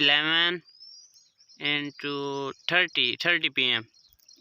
11:30 PM،